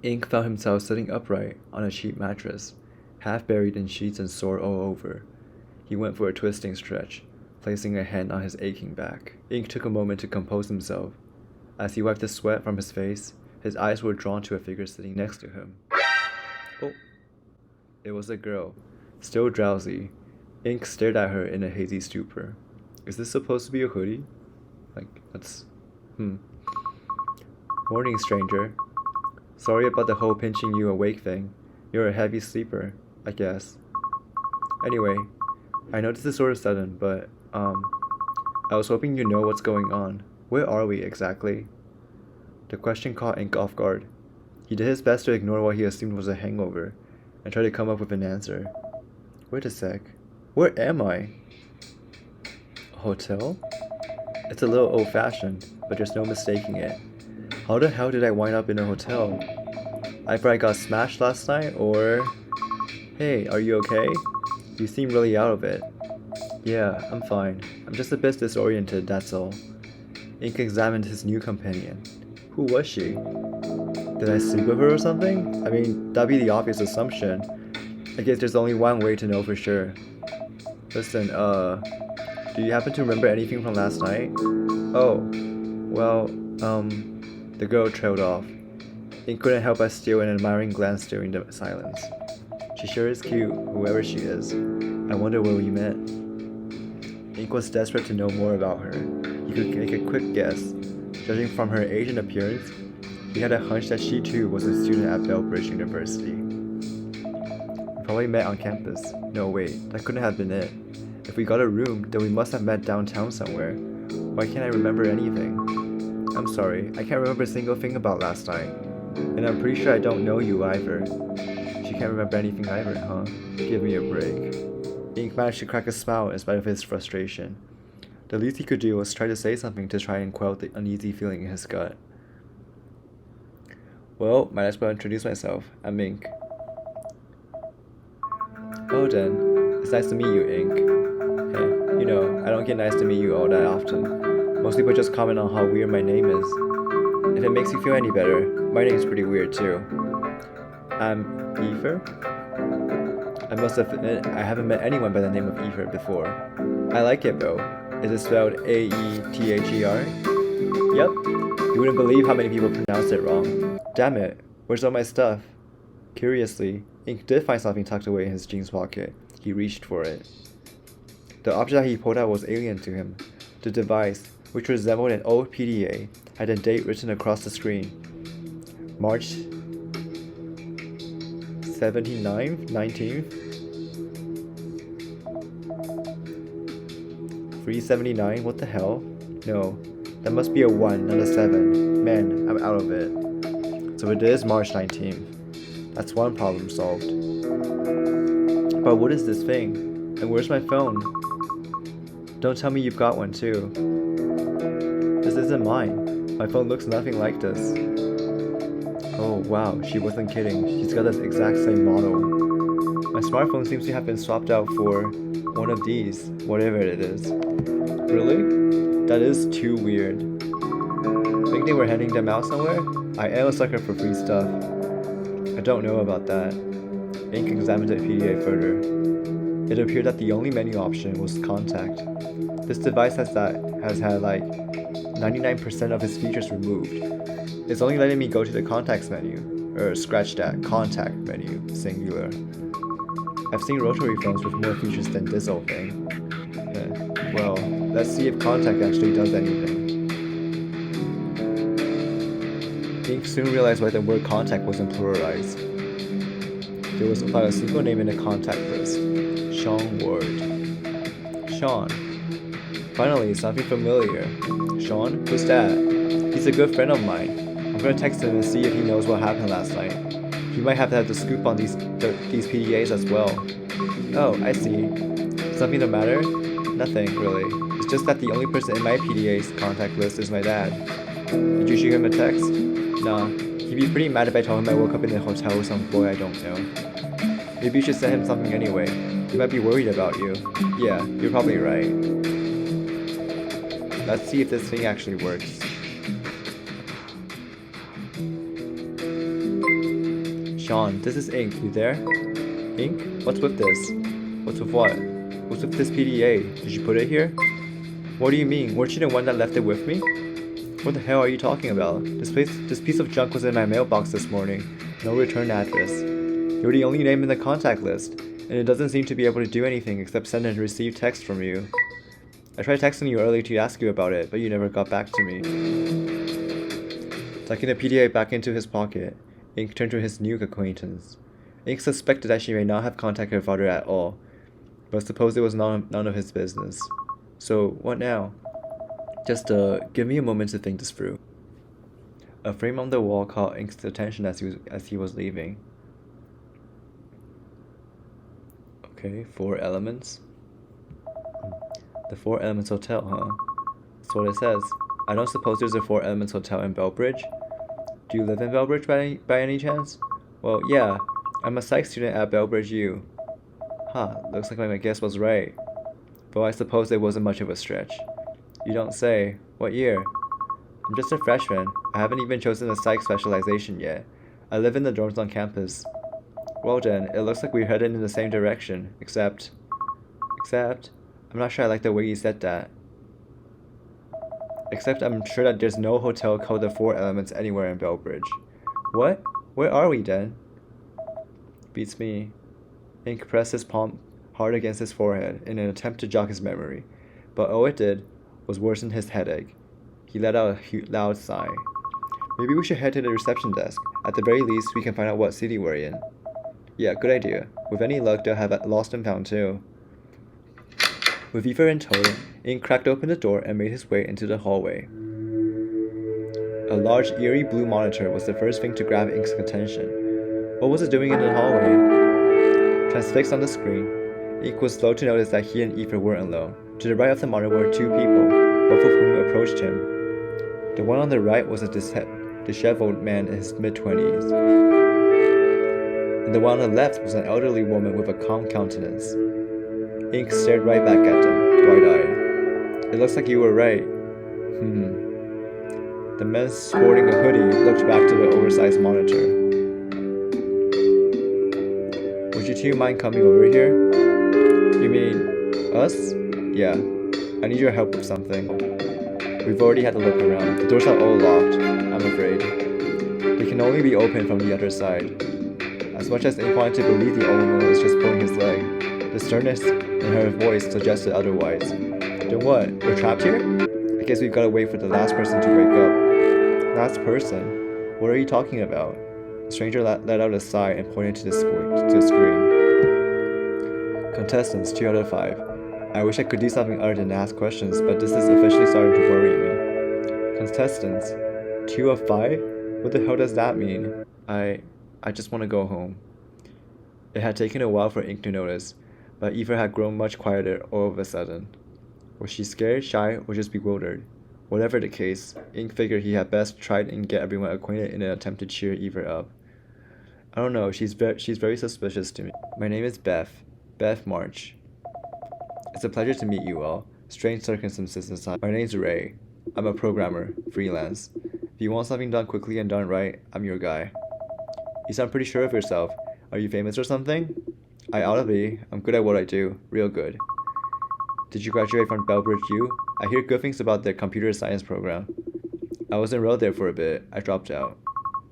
Ink found himself sitting upright on a cheap mattress, half buried in sheets and sore all over. He went for a twisting stretch, placing a hand on his aching back. Ink took a moment to compose himself. As he wiped the sweat from his face, his eyes were drawn to a figure sitting next to him. Oh, it was a girl, still drowsy. Ink stared at her in a hazy stupor. Is this supposed to be a hoodie? That's... Morning, stranger. Sorry about the whole pinching you awake thing. You're a heavy sleeper, I guess. Anyway, I know this is sort of sudden, but, I was hoping you know what's going on. Where are we, exactly? The question caught Ink off guard. He did his best to ignore what he assumed was a hangover, and tried to come up with an answer. Wait a sec. Where am I? A hotel? It's a little old-fashioned, but there's no mistaking it. How the hell did I wind up in a hotel? Either I got smashed last night, or... Hey, are you okay? You seem really out of it. Yeah, I'm fine. I'm just a bit disoriented, that's all. Ink examined his new companion. Who was she? Did I sleep with her or something? I mean, that'd be the obvious assumption. I guess there's only one way to know for sure. Listen, do you happen to remember anything from last night? Oh, well, the girl trailed off. Ink couldn't help but steal an admiring glance during the silence. She sure is cute, whoever she is. I wonder where we met. Ink was desperate to know more about her. He could make a quick guess. Judging from her age and appearance, he had a hunch that she too was a student at Belbridge University. We probably met on campus. No, wait, that couldn't have been it. If we got a room, then we must have met downtown somewhere. Why can't I remember anything? I'm sorry, I can't remember a single thing about last night. And I'm pretty sure I don't know you either. She can't remember anything either, huh? Give me a break. Ink managed to crack a smile in spite of his frustration. The least he could do was try to say something to try and quell the uneasy feeling in his gut. Well, might as well introduce myself. I'm Ink. Oh then, it's nice to meet you, Ink. Hey, you know, I don't get nice to meet you all that often. Most people just comment on how weird my name is. If it makes you feel any better, my name's pretty weird too. I'm Ether? I must admit, I haven't met anyone by the name of Ether before. I like it though. Is it spelled A-E-T-H-E-R? Yep. You wouldn't believe how many people pronounce it wrong. Damn it, where's all my stuff? Curiously, Ink did find something tucked away in his jeans pocket. He reached for it. The object he pulled out was alien to him. The device, which resembled an old PDA, had a date written across the screen. March 79th? 19th? 379? What the hell? No, that must be a 1, not a 7. Man, I'm out of it. So it is March 19th. That's one problem solved. But what is this thing? And where's my phone? Don't tell me you've got one too. This isn't mine. My phone looks nothing like this. Oh wow, she wasn't kidding. She's got this exact same model. My smartphone seems to have been swapped out for one of these, whatever it is. Really? That is too weird. Think they were handing them out somewhere? I am a sucker for free stuff. I don't know about that. Ink examined the PDA further. It appeared that the only menu option was contact. This device has had like 99% of its features removed. It's only letting me go to the contacts menu, or scratch that, contact menu, singular. I've seen rotary phones with more features than this old thing. Well, let's see if contact actually does anything. Ink soon realized why the word contact wasn't pluralized. There was about a single name in the contact list. Sean Ward. Sean. Finally, something familiar. Sean? Who's that? He's a good friend of mine. I'm gonna text him and see if he knows what happened last night. He might have to have the scoop on these PDAs as well. Oh, I see. Something the matter? Nothing, really. It's just that the only person in my PDA's contact list is my dad. Did you shoot him a text? Nah. He'd be pretty mad if I told him I woke up in a hotel with some boy I don't know. Maybe you should send him something anyway. He might be worried about you. Yeah, you're probably right. Let's see if this thing actually works. Sean, this is Ink. You there? Ink? What's with this? What's with what? What's with this PDA? Did you put it here? What do you mean? Weren't you the one that left it with me? What the hell are you talking about? This piece of junk was in my mailbox this morning. No return address. You're the only name in the contact list, and it doesn't seem to be able to do anything except send and receive text from you. I tried texting you earlier to ask you about it, but you never got back to me. Tucking the PDA back into his pocket, Ink turned to his new acquaintance. Ink suspected that she may not have contacted her father at all, but supposed it was none of his business. So, what now? Just, give me a moment to think this through. A frame on the wall caught Ink's attention as he was leaving. Okay, 4 elements. The 4 Elements Hotel, huh? That's what it says. I don't suppose there's a 4 Elements Hotel in Bellbridge? Do you live in Bellbridge by any chance? Well, yeah. I'm a psych student at Bellbridge U. Huh, looks like my guess was right. Though I suppose it wasn't much of a stretch. You don't say. What year? I'm just a freshman. I haven't even chosen a psych specialization yet. I live in the dorms on campus. Well then, it looks like we're headed in the same direction, except... I'm not sure I like the way you said that. Except I'm sure that there's no hotel called the 4 Elements anywhere in Bellbridge. What? Where are we then? Beats me. Ink pressed his palm hard against his forehead in an attempt to jog his memory, but all it did was worsen his headache. He let out a loud sigh. Maybe we should head to the reception desk. At the very least, we can find out what city we're in. Yeah, good idea. With any luck, they'll have lost and found too. With Eva in tow, Ink cracked open the door and made his way into the hallway. A large, eerie blue monitor was the first thing to grab Ink's attention. What was it doing in the hallway? Transfixed on the screen, Ink was slow to notice that he and Eva weren't alone. To the right of the monitor were 2 people, both of whom approached him. The one on the right was a disheveled man in his mid-20s, and the one on the left was an elderly woman with a calm countenance. Ink stared right back at them, wide-eyed. It looks like you were right. The man sporting a hoodie looked back to the oversized monitor. Would you two mind coming over here? You mean, us? Yeah. I need your help with something. We've already had a look around. The doors are all locked, I'm afraid. They can only be opened from the other side. As much as Ink wanted to believe the old woman was just pulling his leg, the sternness in her voice suggested otherwise. Then what? We're trapped here? I guess we've gotta wait for the last person to wake up. Last person? What are you talking about? The stranger let out a sigh and pointed to the screen. Contestants, 2 out of 5. I wish I could do something other than ask questions, but this is officially starting to worry me. Contestants, 2 of 5? What the hell does that mean? I just want to go home. It had taken a while for Ink to notice, but Eva had grown much quieter all of a sudden. Was she scared, shy, or just bewildered? Whatever the case, Ink figured he had best try and get everyone acquainted in an attempt to cheer Eva up. I don't know, she's very suspicious to me. My name is Beth March. It's a pleasure to meet you all. Strange circumstances aside, my name's Ray. I'm a programmer, freelance. If you want something done quickly and done right, I'm your guy. You sound pretty sure of yourself. Are you famous or something? I ought to be. I'm good at what I do. Real good. Did you graduate from Bellbridge U? I hear good things about their computer science program. I was enrolled there for a bit. I dropped out.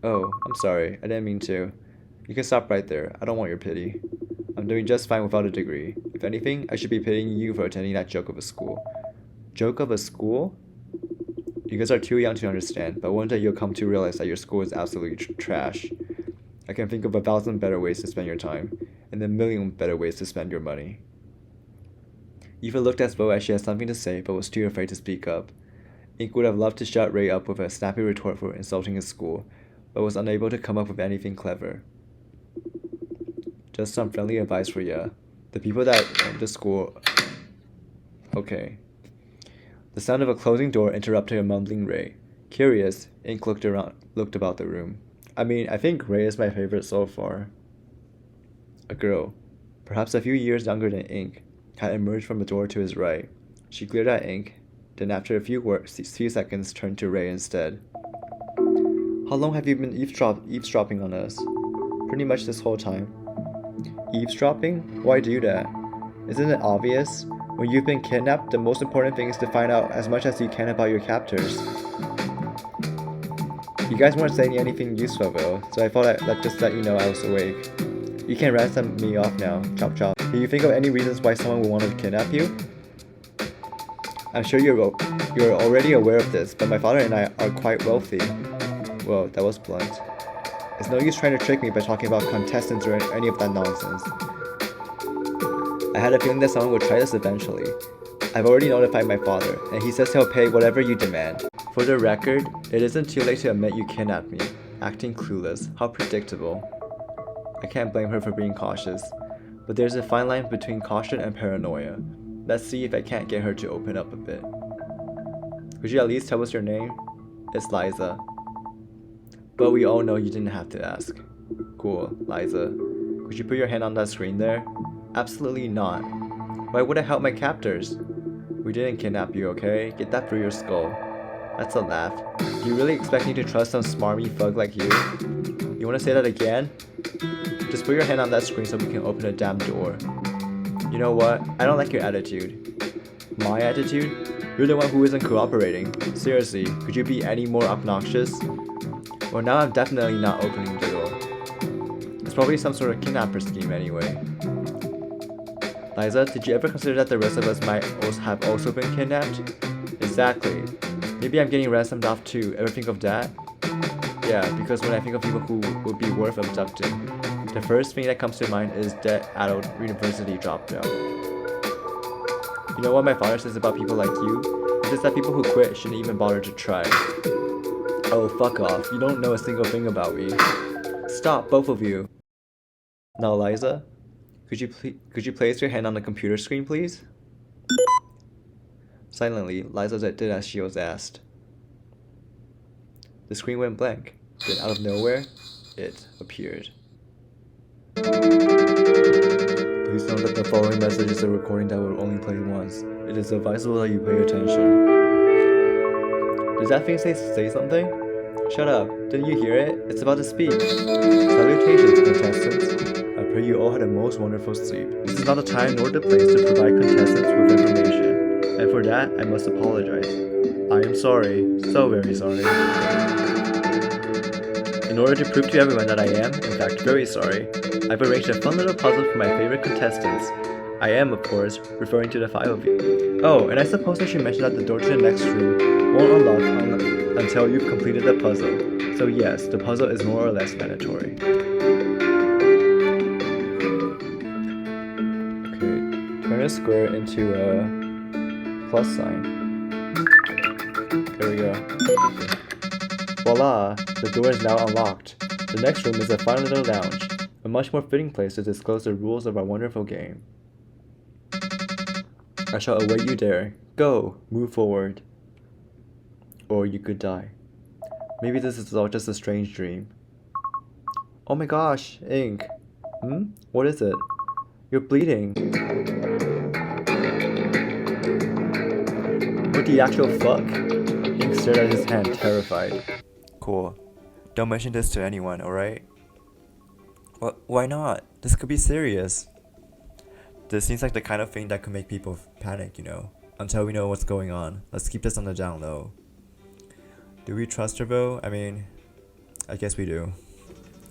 Oh, I'm sorry. I didn't mean to. You can stop right there. I don't want your pity. I'm doing just fine without a degree. If anything, I should be pitying you for attending that joke of a school. Joke of a school? You guys are too young to understand, but one day you'll come to realize that your school is absolutely trash. I can think of 1,000 better ways to spend your time, and a million better ways to spend your money. Eva looked as though she had something to say, but was too afraid to speak up. Ink would have loved to shut Ray up with a snappy retort for insulting his school, but was unable to come up with anything clever. Just some friendly advice for ya. The people that own the school... Okay. The sound of a closing door interrupted a mumbling Ray. Curious, Ink looked about the room. I mean, I think Ray is my favorite so far. A girl, perhaps a few years younger than Ink, had emerged from the door to his right. She glared at Ink, then after a few seconds turned to Ray instead. How long have you been eavesdropping on us? Pretty much this whole time. Eavesdropping? Why do that? Isn't it obvious? When you've been kidnapped, the most important thing is to find out as much as you can about your captors. You guys weren't saying anything useful though, so I thought I'd just let you know I was awake. You can ransom me off now, chop chop. Can you think of any reasons why someone would want to kidnap you? I'm sure you're already aware of this, but my father and I are quite wealthy. Whoa, that was blunt. It's no use trying to trick me by talking about contestants or any of that nonsense. I had a feeling that someone would try this eventually. I've already notified my father, and he says he'll pay whatever you demand. For the record, it isn't too late to admit you kidnapped me. Acting clueless. How predictable. I can't blame her for being cautious, but there's a fine line between caution and paranoia. Let's see if I can't get her to open up a bit. Could you at least tell us your name? It's Liza. But we all know you didn't have to ask. Cool, Liza. Could you put your hand on that screen there? Absolutely not. Why would I help my captors? We didn't kidnap you, okay? Get that through your skull. That's a laugh. Do you really expect me to trust some smarmy thug like you? You wanna say that again? Just put your hand on that screen so we can open a damn door. You know what? I don't like your attitude. My attitude? You're the one who isn't cooperating. Seriously, could you be any more obnoxious? Well, now I'm definitely not opening the door. It's probably some sort of kidnapper scheme anyway. Liza, did you ever consider that the rest of us might have also been kidnapped? Exactly. Maybe I'm getting ransomed off too. Ever think of that? Yeah, because when I think of people who would be worth abducting, the first thing that comes to mind is dead adult university dropout. You know what my father says about people like you? He says that people who quit shouldn't even bother to try. Oh, fuck off. You don't know a single thing about me. Stop, both of you. Now, Liza, could you place your hand on the computer screen, please? Silently, Liza did as she was asked. The screen went blank. Then out of nowhere, it appeared. Please note that the following message is a recording that will only play once. It is advisable that you pay attention. Does that thing say something? Shut up. Didn't you hear it? It's about to speak. Salutations, contestants. I pray you all had a most wonderful sleep. This is not the time nor the place to provide contestants with information. And for that, I must apologize. I am sorry. So very sorry. In order to prove to everyone that I am, in fact, very sorry, I've arranged a fun little puzzle for my favorite contestants. I am, of course, referring to the 5 of you. Oh, and I suppose I should mention that the door to the next room won't unlock until you've completed the puzzle. So yes, the puzzle is more or less mandatory. Okay, turn a square into a plus sign. There we go. Voila! The door is now unlocked. The next room is a fine little lounge, a much more fitting place to disclose the rules of our wonderful game. I shall await you there. Go! Move forward. Or you could die. Maybe this is all just a strange dream. Oh my gosh, ink. What is it? You're bleeding. What the actual fuck? Ink stared at his hand, terrified. Cool. Don't mention this to anyone, alright? Why not? This could be serious. This seems like the kind of thing that could make people panic, you know. Until we know what's going on. Let's keep this on the down low. Do we trust her though? I mean, I guess we do.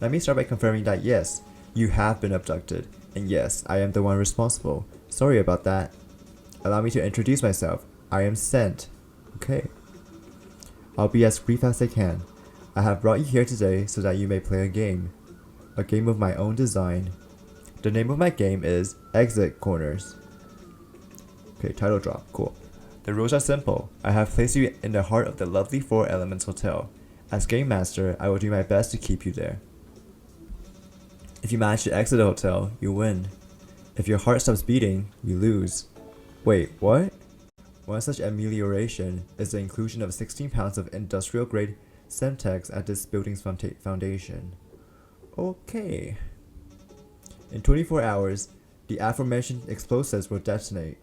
Let me start by confirming that yes, you have been abducted. And yes, I am the one responsible. Sorry about that. Allow me to introduce myself. I am Sent. Okay. I'll be as brief as I can. I have brought you here today so that you may play a game. A game of my own design. The name of my game is Exit Corners. Okay, title drop. Cool. The rules are simple. I have placed you in the heart of the lovely Four Elements Hotel. As Game Master, I will do my best to keep you there. If you manage to exit the hotel, you win. If your heart stops beating, you lose. Wait, what? One such amelioration is the inclusion of 16 pounds of industrial-grade Semtex at this building's foundation. Okay. In 24 hours, the aforementioned explosives will detonate.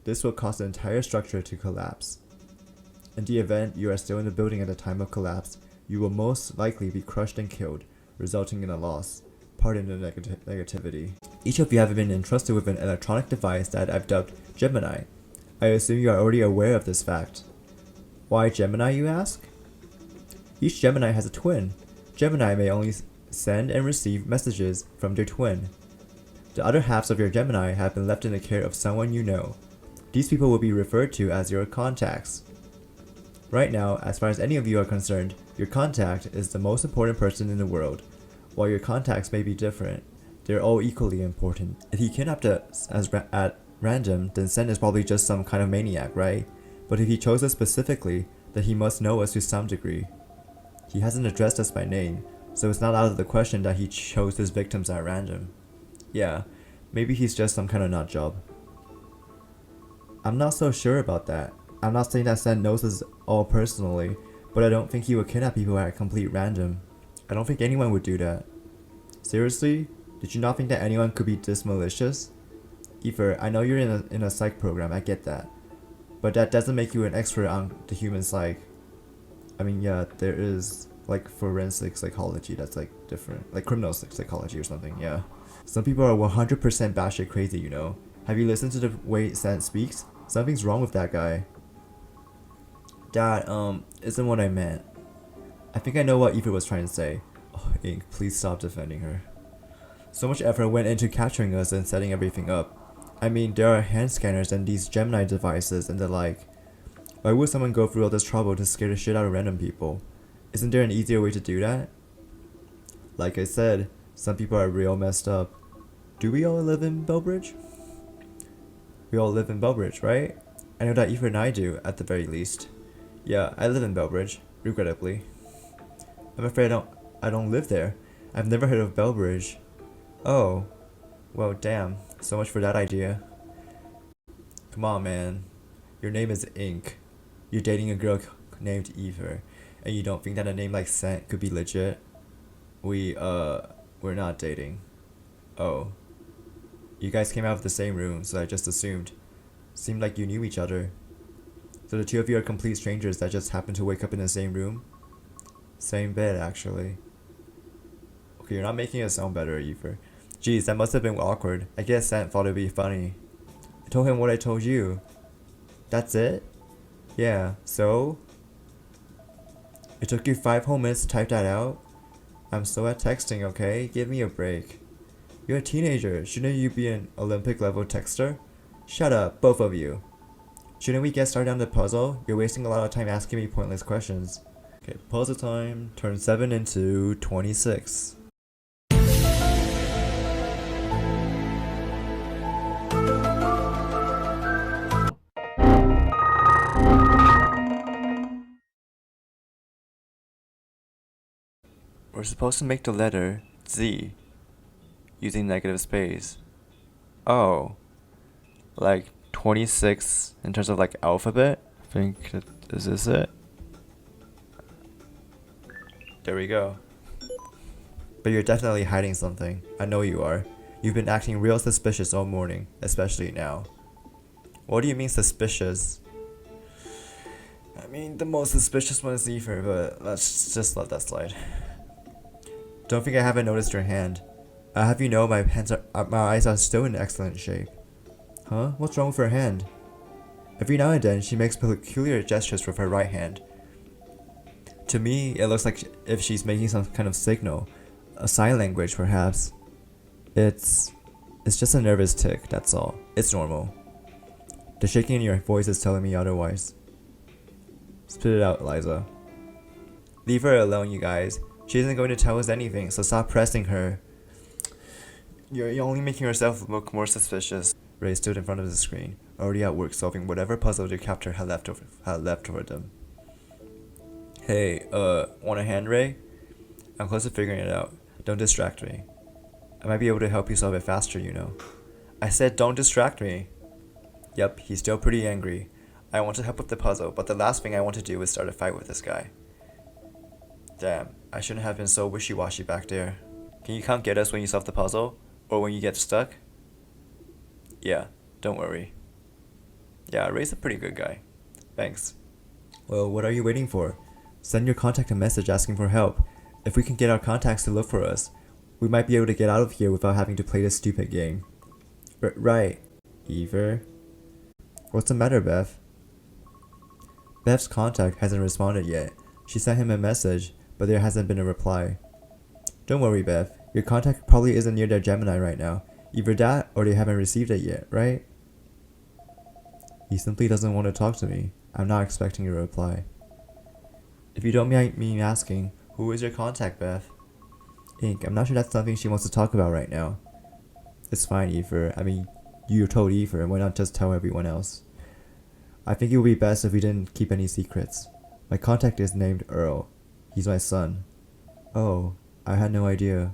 This will cause the entire structure to collapse. In the event you are still in the building at the time of collapse, you will most likely be crushed and killed, resulting in a loss. pardon the negativity. Each of you have been entrusted with an electronic device that I've dubbed Gemini. I assume you are already aware of this fact. Why Gemini, you ask? Each Gemini has a twin. Gemini may only send and receive messages from their twin. The other halves of your Gemini have been left in the care of someone you know. These people will be referred to as your contacts. Right now, as far as any of you are concerned, your contact is the most important person in the world. While your contacts may be different, they're all equally important. If he kidnapped us at random, then Sen is probably just some kind of maniac, right? But if he chose us specifically, then he must know us to some degree. He hasn't addressed us by name, so it's not out of the question that he chose his victims at random. Yeah, maybe he's just some kind of nut job. I'm not so sure about that. I'm not saying that Sen knows us all personally, but I don't think he would kidnap people at complete random. I don't think anyone would do that. Seriously? Did you not think that anyone could be this malicious? Ether, I know you're in a psych program, I get that. But that doesn't make you an expert on the human psyche. I mean, yeah, there is like forensic psychology that's like different. Like criminal psychology or something, yeah. Some people are 100% batshit crazy, you know. Have you listened to the way Sen speaks? Something's wrong with that guy. That, isn't what I meant. I think I know what Ether was trying to say. Oh, Ink, please stop defending her. So much effort went into capturing us and setting everything up. I mean, there are hand scanners and these Gemini devices and the like. Why would someone go through all this trouble to scare the shit out of random people? Isn't there an easier way to do that? Like I said, some people are real messed up. Do we all live in Belbridge? We all live in Belbridge, right? I know that Ether and I do, at the very least. Yeah, I live in Belbridge, regrettably. I'm afraid I don't live there. I've never heard of Belbridge. Oh. Well, damn. So much for that idea. Come on, man. Your name is Ink. You're dating a girl named Ether, and you don't think that a name like Scent could be legit? We're not dating. Oh. You guys came out of the same room, so I just assumed. Seemed like you knew each other. So the two of you are complete strangers that just happened to wake up in the same room? Same bed, actually. Okay, you're not making it sound better, Ether. Geez, that must have been awkward. I guess Scent thought it'd be funny. I told him what I told you. That's it? Yeah, so? It took you 5 whole minutes to type that out? I'm so at texting, okay? Give me a break. You're a teenager. Shouldn't you be an Olympic level texter? Shut up, both of you. Shouldn't we get started on the puzzle? You're wasting a lot of time asking me pointless questions. Okay, puzzle time. Turn 7 into 26. We're supposed to make the letter Z using negative space. Oh, like 26 in terms of like alphabet? I think that is this it? There we go. But you're definitely hiding something. I know you are. You've been acting real suspicious all morning, especially now. What do you mean suspicious? I mean, the most suspicious one is Ether, but let's just let that slide. Don't think I haven't noticed your hand. I have you know my eyes are still in excellent shape. Huh? What's wrong with her hand? Every now and then, she makes peculiar gestures with her right hand. To me, it looks like if she's making some kind of signal. A sign language, perhaps. It's just a nervous tic, that's all. It's normal. The shaking in your voice is telling me otherwise. Spit it out, Liza. Leave her alone, you guys. She isn't going to tell us anything, so stop pressing her. You're only making yourself look more suspicious. Ray stood in front of the screen, already at work solving whatever puzzle their captor had left for them. Hey, want a hand, Ray? I'm close to figuring it out. Don't distract me. I might be able to help you solve it faster, you know. I said don't distract me. Yep, he's still pretty angry. I want to help with the puzzle, but the last thing I want to do is start a fight with this guy. Damn, I shouldn't have been so wishy-washy back there. Can you come get us when you solve the puzzle? Or when you get stuck? Yeah, don't worry. Yeah, Ray's a pretty good guy. Thanks. Well, what are you waiting for? Send your contact a message asking for help. If we can get our contacts to look for us, We might be able to get out of here without having to play this stupid game. Right. Either. What's the matter, Beth? Beth's contact hasn't responded yet. She sent him a message, but there hasn't been a reply. Don't worry, Beth. Your contact probably isn't near their Gemini right now. Either that, or they haven't received it yet, right? He simply doesn't want to talk to me. I'm not expecting a reply. If you don't mind me asking, who is your contact, Beth? Ink, I'm not sure that's something she wants to talk about right now. It's fine, Ether. I mean, you told Ether, why not just tell everyone else? I think it would be best if we didn't keep any secrets. My contact is named Earl. He's my son. Oh, I had no idea.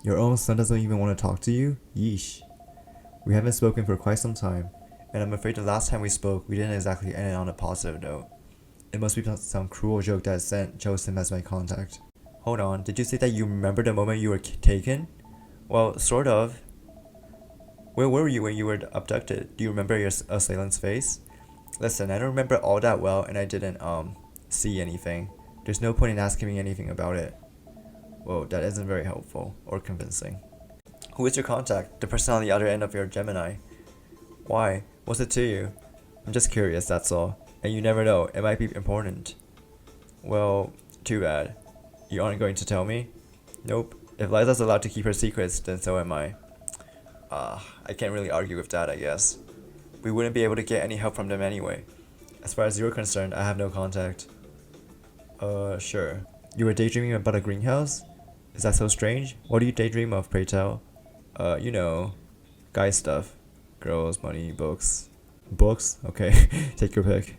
Your own son doesn't even want to talk to you? Yeesh. We haven't spoken for quite some time, and I'm afraid the last time we spoke, we didn't exactly end it on a positive note. It must be some cruel joke that chose him as my contact. Hold on, did you say that you remember the moment you were taken? Well, sort of. Where were you when you were abducted? Do you remember your assailant's face? Listen, I don't remember all that well, and I didn't, see anything. There's no point in asking me anything about it. Whoa, that isn't very helpful, or convincing. Who is your contact? The person on the other end of your Gemini. Why? What's it to you? I'm just curious, that's all. And you never know, it might be important. Well, too bad. You aren't going to tell me? Nope. If Liza's allowed to keep her secrets, then so am I. I can't really argue with that, I guess. We wouldn't be able to get any help from them anyway. As far as you're concerned, I have no contact. Sure. You were daydreaming about a greenhouse? Is that so strange? What do you daydream of, pray tell? You know, guy stuff. Girls, money, books. Books? Okay, take your pick.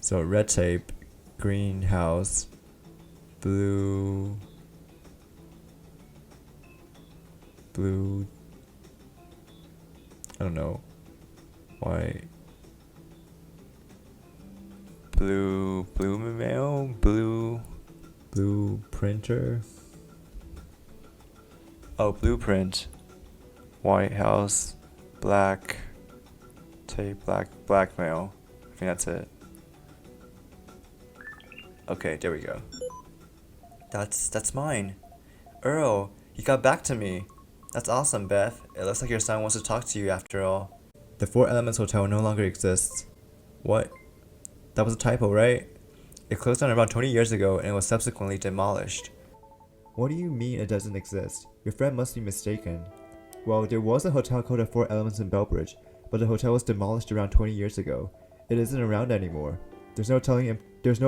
So, red tape, greenhouse, blue, I don't know, white, blue mail, blue printer. Oh, blueprint, White House, black tape, blackmail. I think that's it. Okay, there we go. That's mine. Earl, he got back to me. That's awesome, Beth. It looks like your son wants to talk to you after all. The Four Elements Hotel no longer exists. What? That was a typo, right? It closed down around 20 years ago and was subsequently demolished. What do you mean it doesn't exist? Your friend must be mistaken. Well, there was a hotel called the Four Elements in Belbridge, but the hotel was demolished around 20 years ago. It isn't around anymore. There's no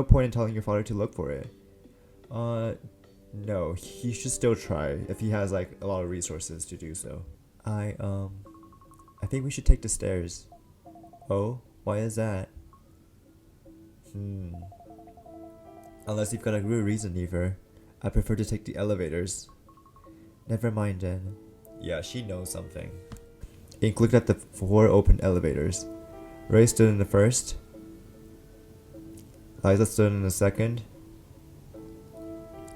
point in telling your father to look for it. No, he should still try if he has like a lot of resources to do so. I think we should take the stairs. Oh, why is that? Unless you've got a good reason, Eva. I prefer to take the elevators. Never mind then. Yeah, she knows something. Ink looked at the 4 open elevators. Ray stood in the first. Liza stood in the second.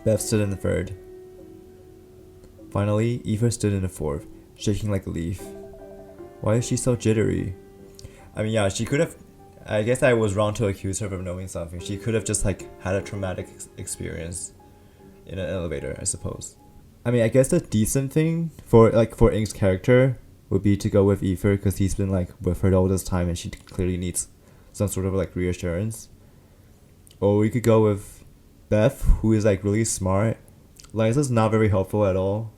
Beth stood in the third. Finally, Eva stood in the fourth, shaking like a leaf. Why is she so jittery? I mean, yeah, she could have... I guess I was wrong to accuse her of knowing something. She could have just like had a traumatic experience in an elevator, I suppose. I mean, I guess the decent thing for Ink's character would be to go with Eva because he's been like with her all this time and she clearly needs some sort of like reassurance. Or we could go with Beth, who is like really smart. Liza's not very helpful at all.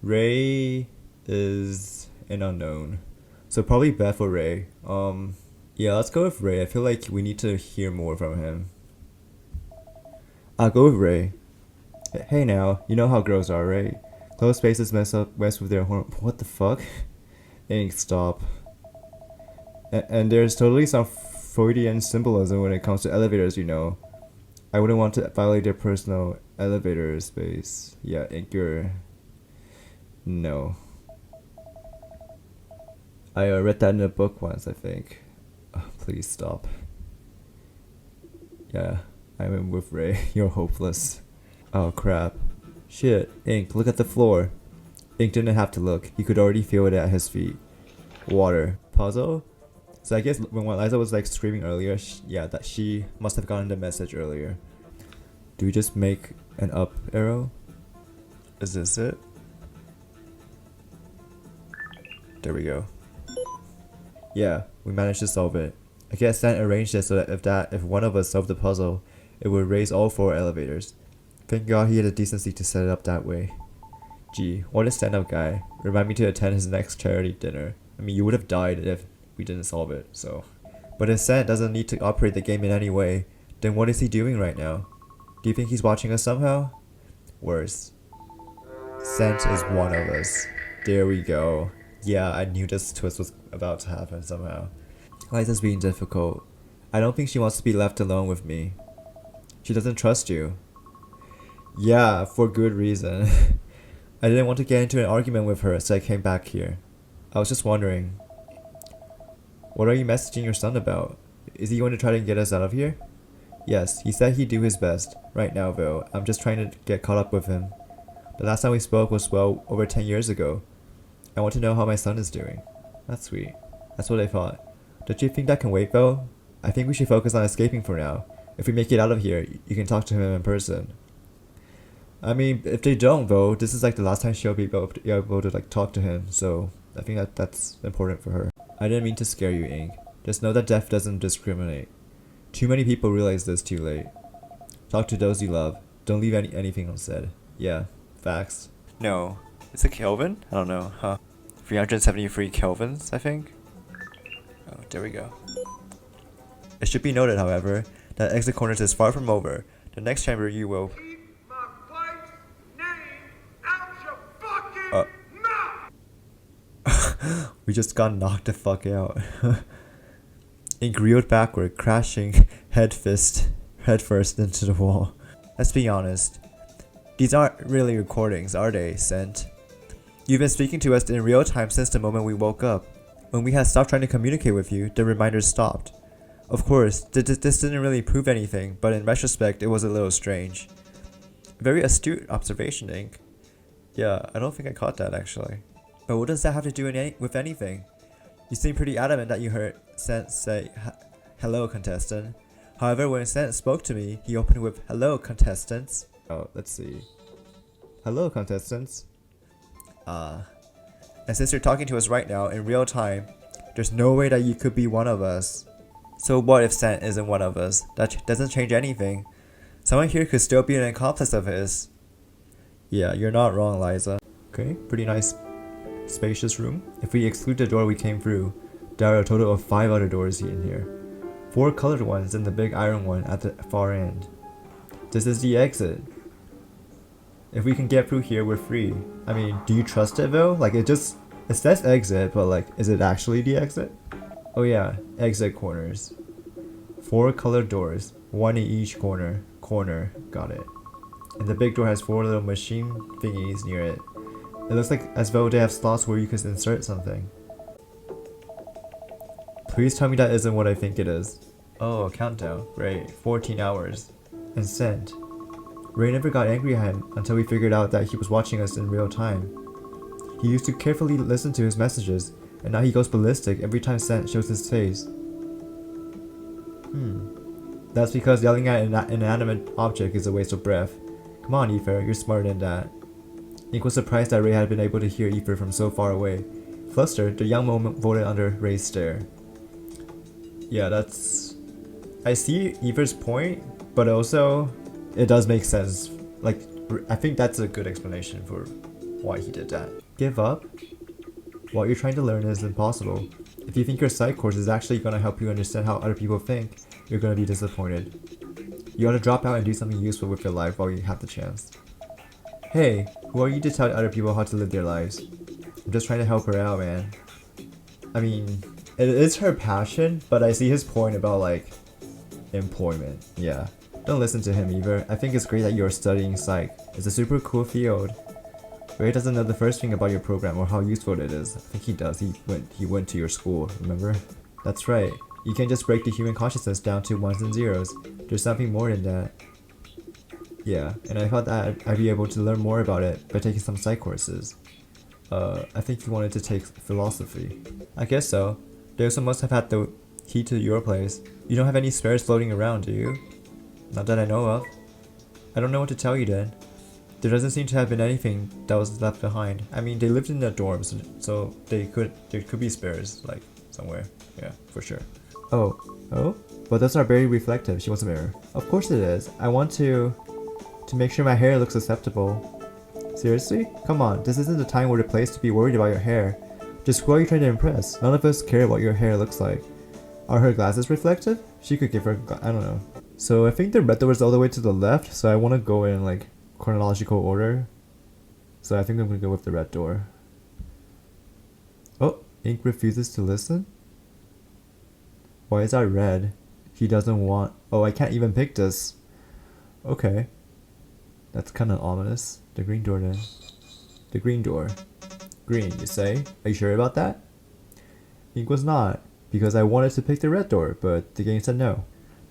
Ray is an unknown. So probably Beth or Ray. Yeah, let's go with Ray. I feel like we need to hear more from him. I'll go with Ray. Hey now, you know how girls are, right? Closed spaces mess with their hormone. What the fuck? Ink, stop. And there's totally some Freudian symbolism when it comes to elevators, you know. I wouldn't want to violate their personal elevator space. Yeah, Ink, you're... No. I read that in a book once, I think. Oh, please stop. Yeah, I'm with Ray. You're hopeless. Oh crap. Shit, Ink, look at the floor. Ink didn't have to look. He could already feel it at his feet. Water. Puzzle? So I guess when Liza was like screaming earlier, that she must have gotten the message earlier. Do we just make an up arrow? Is this it? There we go. Yeah, we managed to solve it. I guess Stan arranged it so that if one of us solved the puzzle, it would raise all 4 elevators. Thank God he had the decency to set it up that way. Gee, what a stand-up guy. Remind me to attend his next charity dinner. I mean, you would have died if we didn't solve it, so. But if Stan doesn't need to operate the game in any way, then what is he doing right now? Do you think he's watching us somehow? Worse. Sant is one of us. There we go. Yeah, I knew this twist was about to happen somehow. Liza's being difficult. I don't think she wants to be left alone with me. She doesn't trust you. Yeah, for good reason. I didn't want to get into an argument with her, so I came back here. I was just wondering, what are you messaging your son about? Is he going to try to get us out of here? Yes, he said he'd do his best. Right now, though, I'm just trying to get caught up with him. The last time we spoke was well over 10 years ago. I want to know how my son is doing. That's sweet. That's what I thought. Don't you think that can wait, though? I think we should focus on escaping for now. If we make it out of here, you can talk to him in person. I mean, if they don't, though, this is like the last time she'll be able to like talk to him, so I think that's important for her. I didn't mean to scare you, Ink. Just know that death doesn't discriminate. Too many people realize this too late. Talk to those you love. Don't leave anything unsaid. Yeah, facts. No. Is it Kelvin? I don't know, huh? 373 kelvins, I think? Oh, there we go. It should be noted, however, that exit corners is far from over. The next chamber you will... Keep my wife's name out your fucking mouth! We just got knocked the fuck out. Ink reeled backward, crashing head first into the wall. Let's be honest. These aren't really recordings, are they, Sent? You've been speaking to us in real time since the moment we woke up. When we had stopped trying to communicate with you, the reminders stopped. Of course, this didn't really prove anything, but in retrospect, it was a little strange. Very astute observation, Ink. Yeah, I don't think I caught that, actually. But what does that have to do with anything? You seem pretty adamant that you heard Sent say, hello, contestant. However, when Sent spoke to me, he opened with, hello, contestants. Oh, let's see. Hello, contestants. And since you're talking to us right now in real time, there's no way that you could be one of us. So what if Sant isn't one of us? That doesn't change anything. Someone here could still be an accomplice of his. Yeah, you're not wrong, Liza. Okay, pretty nice spacious room. If we exclude the door we came through, there are a total of 5 other doors in here. 4 colored ones and the big iron one at the far end. This is the exit. If we can get through here, we're free. I mean, do you trust it though? Like it says exit, but like, is it actually the exit? Oh yeah, exit corners. 4 colored doors, 1 in each corner. Got it. And the big door has 4 little machine thingies near it. It looks like as though they have slots where you could insert something. Please tell me that isn't what I think it is. Oh, a countdown. Great, 14 hours. And sent. Ray never got angry at him until we figured out that he was watching us in real time. He used to carefully listen to his messages, and now he goes ballistic every time Sent shows his face. That's because yelling at an inanimate object is a waste of breath. Come on, Ether, you're smarter than that. Ink was surprised that Ray had been able to hear Ether from so far away. Flustered, the young man voted under Ray's stare. Yeah, I see Ether's point, but also it does make sense. Like, I think that's a good explanation for why he did that. Give up? What you're trying to learn is impossible. If you think your psych course is actually going to help you understand how other people think, you're going to be disappointed. You ought to drop out and do something useful with your life while you have the chance. Hey, who are you to tell other people how to live their lives? I'm just trying to help her out, man. I mean, it is her passion, but I see his point about like employment. Yeah. Don't listen to him either. I think it's great that you're studying psych. It's a super cool field. Ray doesn't know the first thing about your program or how useful it is. I think he does. He went to your school, remember? That's right. You can't just break the human consciousness down to ones and zeros. There's something more than that. Yeah, and I thought that I'd be able to learn more about it by taking some psych courses. I think you wanted to take philosophy. I guess so. They also must have had the key to your place. You don't have any spares floating around, do you? Not that I know of. I don't know what to tell you then. There doesn't seem to have been anything that was left behind. I mean, they lived in the dorms, so there could be spares, like, somewhere. Yeah, for sure. Oh? But those are very reflective. She wants a mirror. Of course it is. I want to make sure my hair looks acceptable. Seriously? Come on, this isn't the time or the place to be worried about your hair. Just who are you trying to impress? None of us care what your hair looks like. Are her glasses reflective? She could give her, I don't know. So I think the red door is all the way to the left, so I want to go in like chronological order. So I think I'm going to go with the red door. Oh, ink refuses to listen? Why is that red? He doesn't want... Oh, I can't even pick this. Okay. That's kind of ominous. The green door then. The green door. Green, you say? Are you sure about that? Ink was not, because I wanted to pick the red door, but the game said no.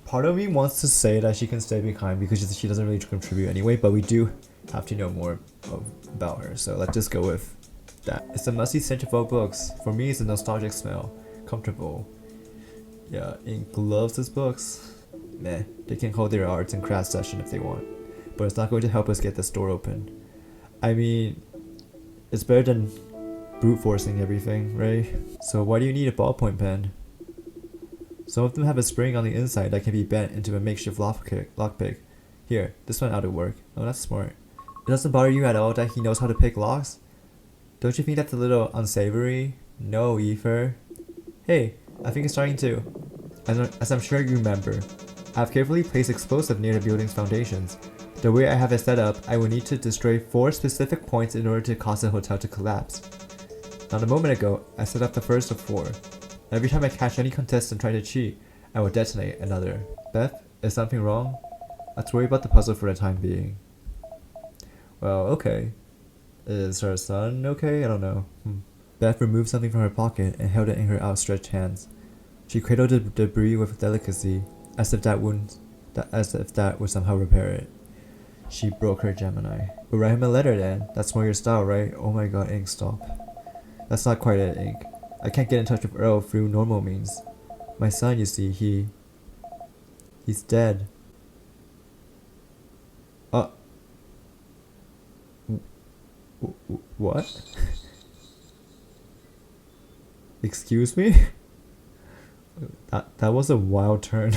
Part of me wants to say that she can stay behind because she doesn't really contribute anyway, but we do have to know more about her, so let's just go with that. It's a musty stench of old books. For me, it's a nostalgic smell. Comfortable. Yeah, Ink loves his books. Meh, they can hold their arts and crafts session if they want, but it's not going to help us get this door open. I mean, it's better than brute forcing everything, right? So why do you need a ballpoint pen? Some of them have a spring on the inside that can be bent into a makeshift lockpick. Here, this one ought to work. Oh, that's smart. It doesn't bother you at all that he knows how to pick locks? Don't you think that's a little unsavory? No, Ether. Hey, I think it's starting to. As I'm sure you remember, I've carefully placed explosive near the building's foundations. The way I have it set up, I will need to destroy 4 specific points in order to cause the hotel to collapse. Not a moment ago, I set up the first of 4. Every time I catch any contestant trying to cheat, I will detonate another. Beth, is something wrong? Let's worry about the puzzle for the time being. Well, okay. Is her son okay? I don't know. Beth removed something from her pocket and held it in her outstretched hands. She cradled the debris with delicacy, as if that would somehow repair it. She broke her Gemini. But write him a letter then. That's more your style, right? Oh my god, Ink, stop. That's not quite it, Ink. I can't get in touch with Earl through normal means. My son, you see, he's dead. What? Excuse me? That was a wild turn.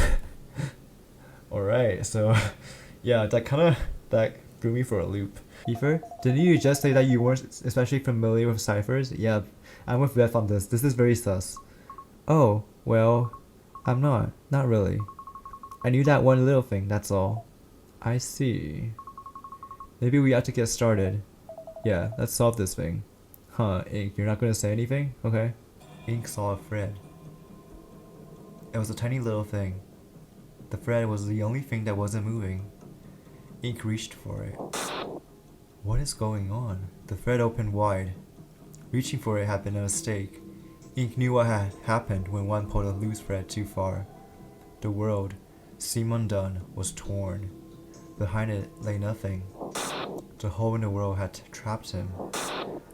Alright, so yeah, that threw me for a loop. Ether, didn't you just say that you weren't especially familiar with ciphers? Yeah, I'm with Beth on this. This is very sus. Oh, well, I'm not. Not really. I knew that one little thing, that's all. I see. Maybe we ought to get started. Yeah, let's solve this thing. Huh, Ink, you're not gonna say anything? Okay. Ink saw a thread. It was a tiny little thing. The thread was the only thing that wasn't moving. Ink reached for it. What is going on? The thread opened wide. Reaching for it had been a mistake. Ink knew what had happened when one pulled a loose thread too far. The world, seemed undone, was torn. Behind it lay nothing. The hole in the world had trapped him.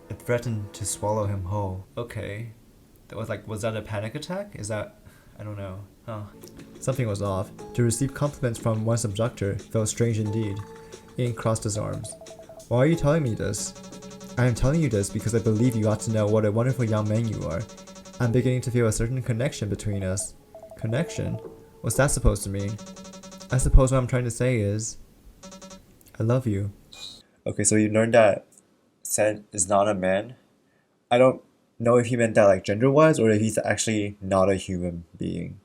It threatened to swallow him whole. Okay. Was that a panic attack? Is that... I don't know. Huh. Something was off. To receive compliments from one's abductor felt strange indeed. Ink crossed his arms. Why are you telling me this? I am telling you this because I believe you ought to know what a wonderful young man you are. I'm beginning to feel a certain connection between us. Connection? What's that supposed to mean? I suppose what I'm trying to say is... I love you. Okay, so you learned that Sen is not a man? I don't know if he meant that like gender-wise or if he's actually not a human being.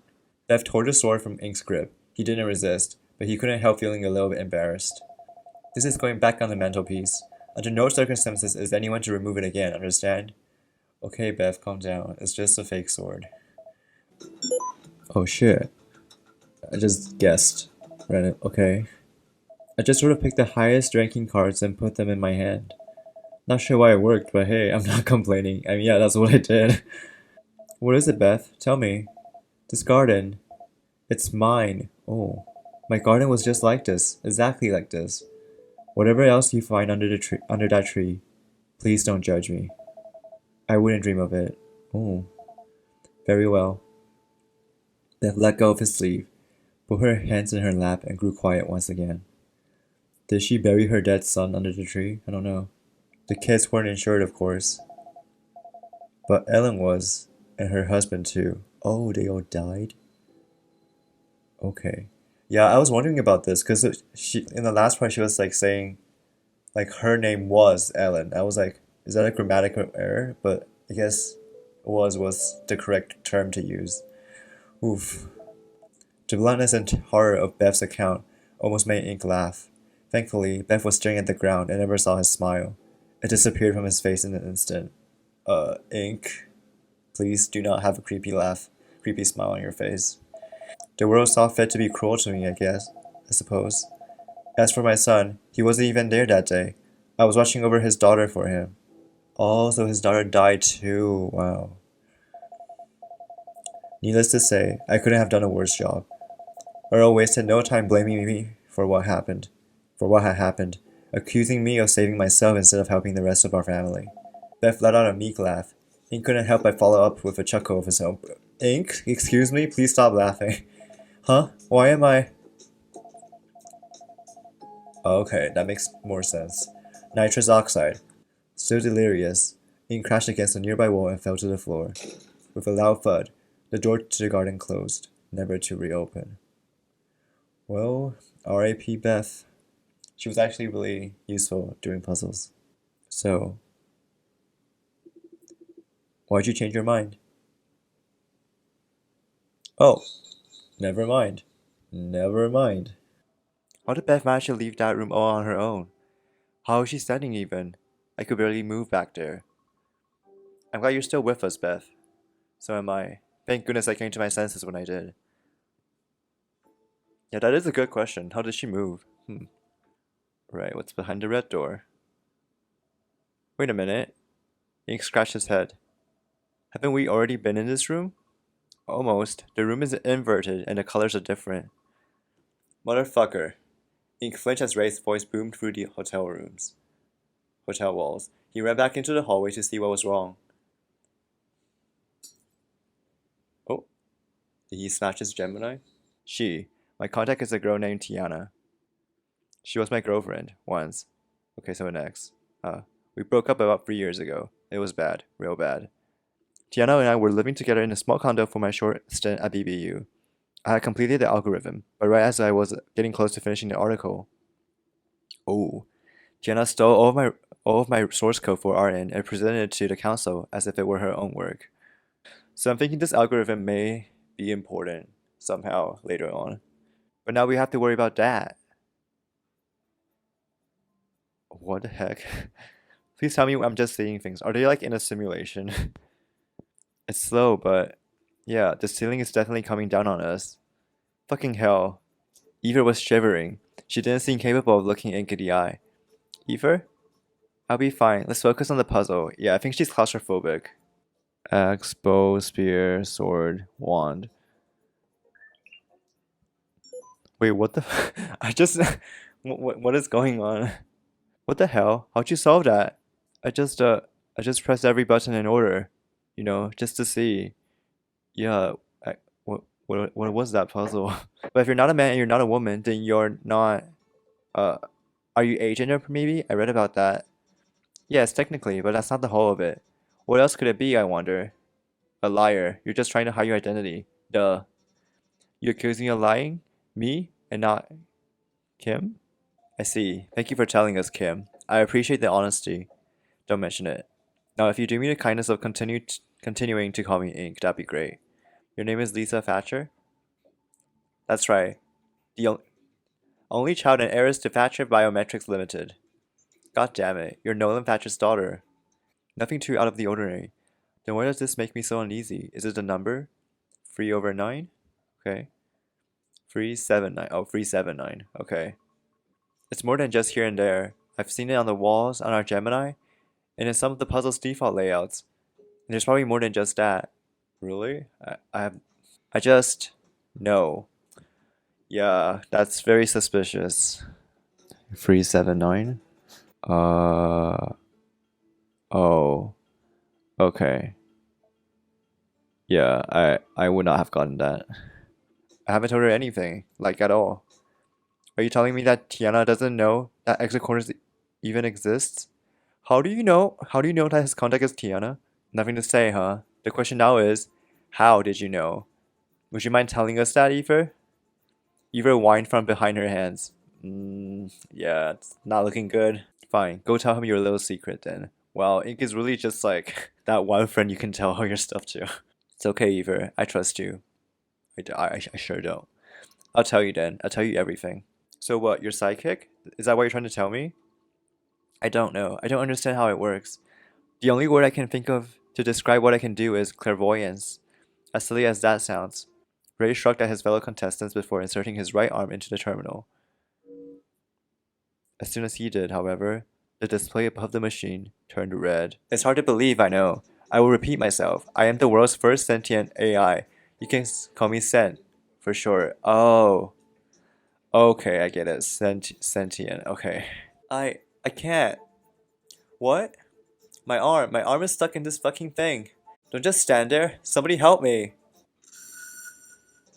Beth tore the sword from Ink's grip. He didn't resist, but he couldn't help feeling a little bit embarrassed. This is going back on the mantelpiece. Under no circumstances is anyone to remove it again, understand? Okay, Beth, calm down. It's just a fake sword. Oh shit. I just guessed. Right, okay. I just sort of picked the highest ranking cards and put them in my hand. Not sure why it worked, but hey, I'm not complaining. I mean, yeah, that's what I did. What is it, Beth? Tell me. This garden. It's mine. Oh. My garden was just like this. Exactly like this. Whatever else you find under that tree, please don't judge me. I wouldn't dream of it. Oh. Very well. Beth let go of his sleeve, put her hands in her lap, and grew quiet once again. Did she bury her dead son under the tree? I don't know. The kids weren't insured, of course. But Ellen was, and her husband too. Oh, they all died? Okay. Yeah, I was wondering about this because she in the last part she was like saying like her name was Ellen. I was like, is that a grammatical error? But I guess was the correct term to use. Oof. The bluntness and horror of Beth's account almost made Ink laugh. Thankfully, Beth was staring at the ground and never saw his smile. It disappeared from his face in an instant. Ink, please do not have a creepy smile on your face. The world saw fit to be cruel to me, I suppose. As for my son, he wasn't even there that day. I was watching over his daughter for him. Oh, so his daughter died too. Wow. Needless to say, I couldn't have done a worse job. Earl wasted no time blaming me for what happened, for what had happened, accusing me of saving myself instead of helping the rest of our family. Beth let out a meek laugh. Ink couldn't help but follow up with a chuckle of his own. Ink? Excuse me? Please stop laughing. Huh? Why am I... Okay, that makes more sense. Nitrous oxide. Still delirious, Ink crashed against a nearby wall and fell to the floor. With a loud thud, the door to the garden closed, never to reopen. Well, R.I.P. Beth. She was actually really useful doing puzzles. So, why'd you change your mind? Oh, never mind. Never mind. How did Beth manage to leave that room all on her own? How is she standing even? I could barely move back there. I'm glad you're still with us, Beth. So am I. Thank goodness I came to my senses when I did. Yeah, that is a good question. How did she move? Right, what's behind the red door? Wait a minute. Ink scratched his head. Haven't we already been in this room? Almost. The room is inverted and the colors are different. Motherfucker. Ink flinched as Ray's voice boomed through the hotel walls. He ran back into the hallway to see what was wrong. Oh, did he snatch his Gemini? She. My contact is a girl named Tiana. She was my girlfriend, once. Okay, so an ex. We broke up about 3 years ago. It was bad. Real bad. Tiana and I were living together in a small condo for my short stint at BBU. I had completed the algorithm, but right as I was getting close to finishing the article, oh, Tiana stole all of my source code for RN and presented it to the council as if it were her own work. So I'm thinking this algorithm may be important somehow later on. But now we have to worry about that. What the heck? Please tell me I'm just seeing things. Are they like in a simulation? It's slow, but yeah, the ceiling is definitely coming down on us. Fucking hell. Eva was shivering. She didn't seem capable of looking Ink in the eye. Eva? I'll be fine. Let's focus on the puzzle. Yeah, I think she's claustrophobic. Axe, bow, spear, sword, wand. Wait, what the? I just. What is going on? What the hell? How'd you solve that? I just, uh, I just pressed every button in order. Just to see. Yeah, what was that puzzle? But if you're not a man and you're not a woman, then you're not. Uh, are you agender maybe? I read about that. Yes, technically, but that's not the whole of it. What else could it be, I wonder? A liar. You're just trying to hide your identity. Duh. You accuse me of lying? Me? And not Kim? I see. Thank you for telling us, Kim. I appreciate the honesty. Don't mention it. Now, if you do me the kindness of continuing to call me Ink, that'd be great. Your name is Lisa Thatcher? That's right. The only child and heiress to Thatcher Biometrics Limited. God damn it, you're Nolan Thatcher's daughter. Nothing too out of the ordinary. Then why does this make me so uneasy? Is it the number? 3/9? Okay. 379. Oh, 379. Okay. It's more than just here and there. I've seen it on the walls on our Gemini, and in some of the puzzle's default layouts. And there's probably more than just that. Really? I just... No. Yeah, that's very suspicious. 379? Uh... Oh. Okay. Yeah, I would not have gotten that. I haven't told her anything, like at all. Are you telling me that Tiana doesn't know that exit corners even exists? How do you know? How do you know that his contact is Tiana? Nothing to say, huh? The question now is, how did you know? Would you mind telling us that, Eva? Eva whined from behind her hands. Yeah, it's not looking good. Fine, go tell him your little secret then. Well, Ink is really just like that one friend you can tell all your stuff to. It's okay, Eva. I trust you. I sure don't. I'll tell you then. I'll tell you everything. So what, you're psychic? Is that what you're trying to tell me? I don't know. I don't understand how it works. The only word I can think of to describe what I can do is clairvoyance. As silly as that sounds. Ray shrugged at his fellow contestants before inserting his right arm into the terminal. As soon as he did, however, the display above the machine turned red. It's hard to believe, I know. I will repeat myself. I am the world's first sentient AI. You can call me Sent, for sure. Oh. Okay, I get it. Sentient. Okay. I can't. What? My arm is stuck in this fucking thing. Don't just stand there. Somebody help me.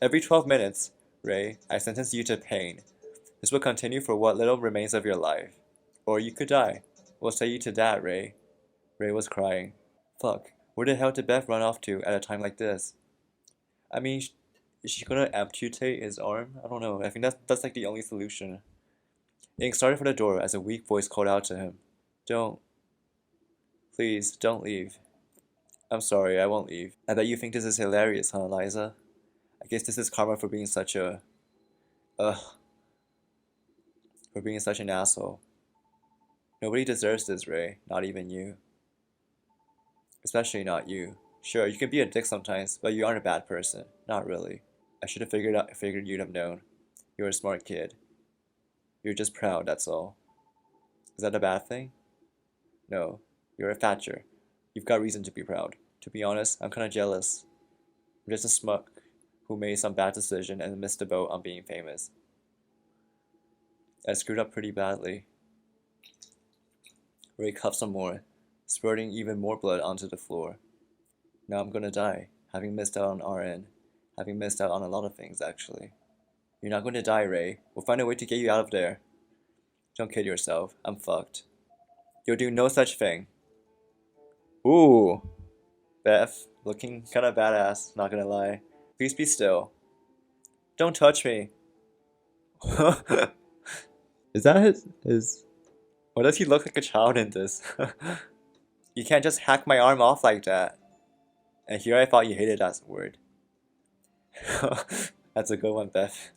Every 12 minutes, Ray, I sentence you to pain. This will continue for what little remains of your life. Or you could die. We'll say you to that, Ray. Ray was crying. Fuck, where the hell did Beth run off to at a time like this? I mean, is she gonna amputate his arm? I don't know. I think that's like the only solution. Ink started for the door as a weak voice called out to him. Don't. Please, don't leave. I'm sorry, I won't leave. I bet you think this is hilarious, huh, Liza? I guess this is karma for being such a... Ugh. For being such an asshole. Nobody deserves this, Ray. Not even you. Especially not you. Sure, you can be a dick sometimes, but you aren't a bad person. Not really. I should have figured you'd have known. You're a smart kid. You're just proud, that's all. Is that a bad thing? No. You're a Thatcher. You've got reason to be proud. To be honest, I'm kinda jealous. I'm just a smuck who made some bad decision and missed the boat on being famous. I screwed up pretty badly. Ray cuffed some more, spurting even more blood onto the floor. Now I'm gonna die, having missed out on RN. Having missed out on a lot of things, actually. You're not gonna die, Ray. We'll find a way to get you out of there. Don't kid yourself. I'm fucked. You'll do no such thing. Ooh. Beth, looking kinda badass, not gonna lie. Please be still. Don't touch me. Is that his... Why does he look like a child in this? You can't just hack my arm off like that. And here I thought you hated that word. That's a good one, Beth.